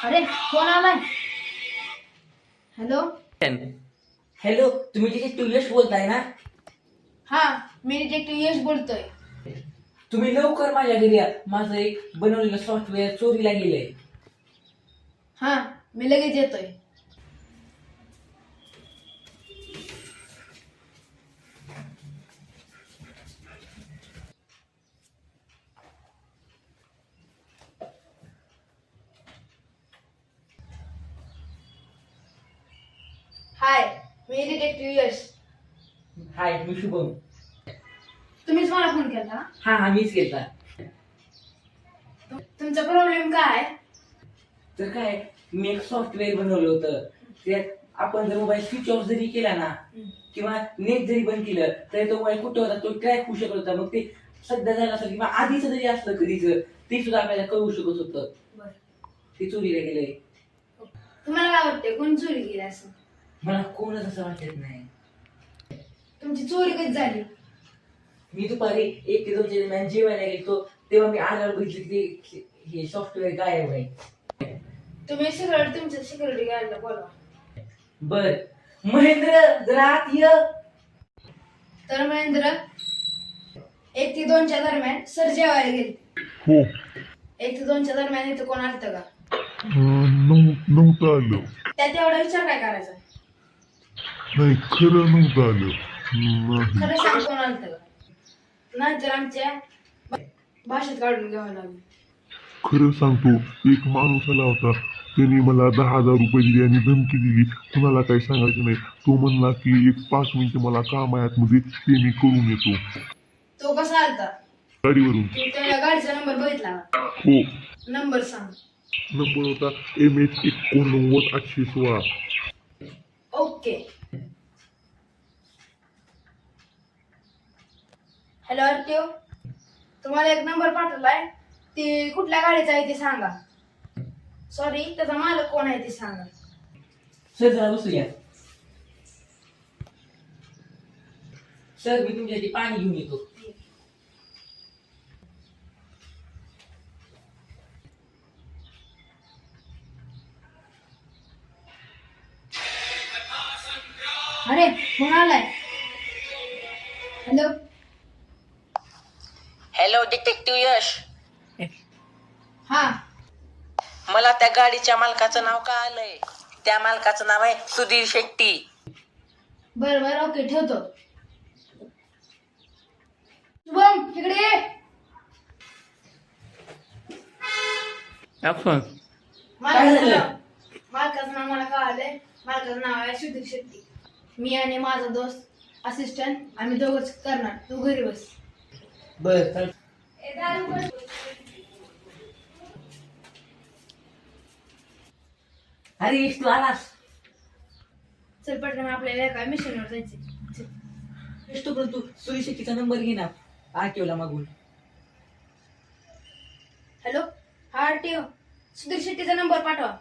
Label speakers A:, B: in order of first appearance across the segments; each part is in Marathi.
A: अरे फोन आलाय. हॅलो.
B: हॅलो, तुम्ही डिटेक्टिव्ह यश बोलताय ना?
A: हा, मी डिटेक्टिव्ह यश बोलतोय.
B: तुम्ही लवकर माझ्या घरी या. माझं एक बनवलेलं सॉफ्टवेअर चोरीला गेलंय.
A: हा, मी लगेच येतोय. हाय, मी डिटेक्टिव्ह यश.
B: हाय, मी शुभम.
A: तुम्हीच मला फोन केला ना?
B: हा, मीच केलता.
A: तुमचा प्रॉब्लेम काय आहे?
B: तर काय, मी एक सॉफ्टवेअर बनवलं होतं. त्यात आपण जर मोबाईल स्विच ऑफ जरी केला ना किंवा नेट जरी बंद केलं तरी तो मोबाईल कुठं होता तो ट्रॅक होऊ शकत होता. मग ते सध्या झालं असेल किंवा आधीच जरी असलं कधीच ते सुद्धा आपल्याला कळू शकत होतं. ते चोरीला गेलंय.
A: तुम्हाला काय वाटतंय कोण चोरी केली असं?
B: मला कोणच असं वाटत नाही.
A: तुमची चोरी कधी झाली?
B: मी दुपारी 1 ते 2 दरम्यान जेवायला गेलो तेव्हा मी आल्यावर बघितलं की हे सॉफ्टवेअर गायब आहे.
A: तुम्ही तुमच्या सिक्युरिटी गार्डला बोलवा.
B: बर, महेंद्र जरा आत ये.
A: तर महेंद्र 1 ते 2च्या दरम्यान सर जेवायला गेले.
C: हो.
A: 1 ते 2च्या दरम्यान इथं कोण आलतं का?
C: नव्हतं आलं.
A: त्यात एवढा विचार काय करायचा?
C: नाही, खरं नव्हतं आलं. नाही.
A: खरं सांग कोण आलतं का? नाहीतर आमच्या भाषेत काढून घ्यावं लागेल.
C: खरं सांगतो, एक माणूस आला होता. त्याने मला 10,000 रुपये दिले आणि धमकी दिली. कुणाला काही सांगायचं नाही. तो म्हणला की एक 5 मिनिटं मला काम आहे आतमध्ये, ते मी करून येतो.
A: तो कसा आलता?
C: गाडीवरून.
A: तू त्या गाडीचा नंबर बघितला का?
C: हो.
A: नंबर सांग.
C: नंबर होता MH 89 816.
A: ओके. हॅलो आरटीओ, तुम्हाला एक नंबर पाठवलाय. ती कुठल्या गाडीचा आहे ते सांगा. सॉरी, त्याचा मालक कोण आहे ते सांगा.
B: सर जरा बसूया. सर, मी तुमच्यासाठी पाणी घेऊन येतो.
A: अरे फोन आलाय. हॅलो.
D: हॅलो डिटेक्टिव्ह यश,
A: हा,
D: मला त्या गाडीच्या मालकाचं नाव का आलंय? त्या मालकाचं नाव आहे सुधीर शेट्टी.
A: बर बर, ओके, ठेवतो. शुभम, इकडे ये. मालकाचं नाव मला कळालंय. मालकाचं नाव आहे सुधीर शेट्टी. मी आणि माझा दोस्त असिस्टंट आम्ही दोघंच करणार. तू घरी बस.
B: बर, चल. अरे यश, तू आलास.
A: चल पटकन, आपल्याला एका मिशनवर जायचे.
B: यश, तू सुरीशेट्टीचा नंबर घे ना आरटीओला मागून.
A: हॅलो, हा आरटीओ, सुधीर शेट्टीचा नंबर पाठवा.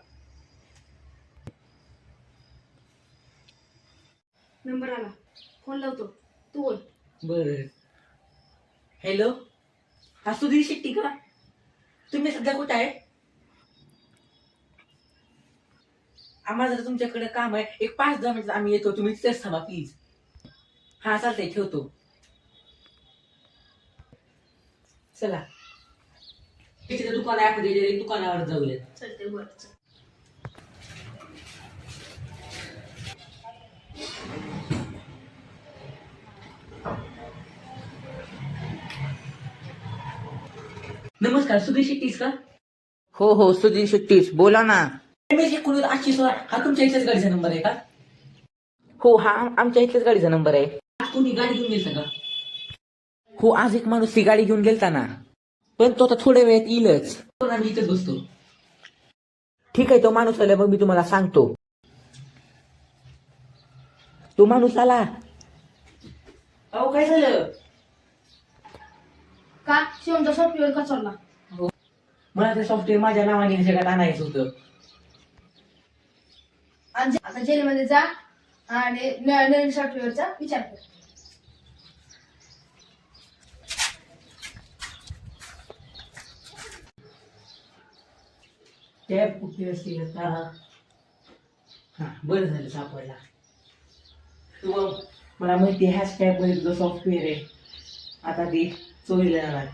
A: नंबर आला, फोन लावतो. तू बोल.
B: बर. हॅलो, हा सुधीर शेट्टी का? तुम्ही सध्या कुठं आहे? आम्हाला जरा तुमच्याकडे काम आहे. एक 5-10 मिनिट आम्ही येतो. तुम्ही तिथेच थांबा प्लीज. हा, चालतंय, ठेवतो. चला, तिथे दुकान आहे, आपण दुकानावर जाऊया.
A: चलते वर. चल.
B: नमस्कार, सुधीर शेट्टीच का?
D: हो, सुधीर शेट्टीच, बोला ना.
B: MH 89 816 हा तुमच्या इथल्याच गाडीचा नंबर आहे का?
D: हो, हा आमच्या इथल्याच गाडीचा नंबर आहे.
B: आज कोणी गाडी घेऊन गेलता का?
D: हो, आज एक माणूस ती गाडी घेऊन गेलता ना, पण तो आता थोड्या वेळात येईलच.
B: पण आम्ही इथेच बसतो.
D: ठीक आहे, तो माणूस आला मग मी तुम्हाला सांगतो. तो माणूस आला.
B: अहो, काय झालं?
A: का शिवमचा सॉफ्टवेअर का चालला?
B: मला ते सॉफ्टवेअर माझ्या नावाने ह्या जगात आणायचं होतं.
A: आता जेलमध्ये जा आणि नवीन सॉफ्टवेअरचा विचार कर.
B: टॅब कुठे असेल आता? हा, बरं झालं सापडला. शुभम, मला माहिती ह्याच टॅबमध्ये तुझं सॉफ्टवेअर आहे. आता ती चोरीला जाणार.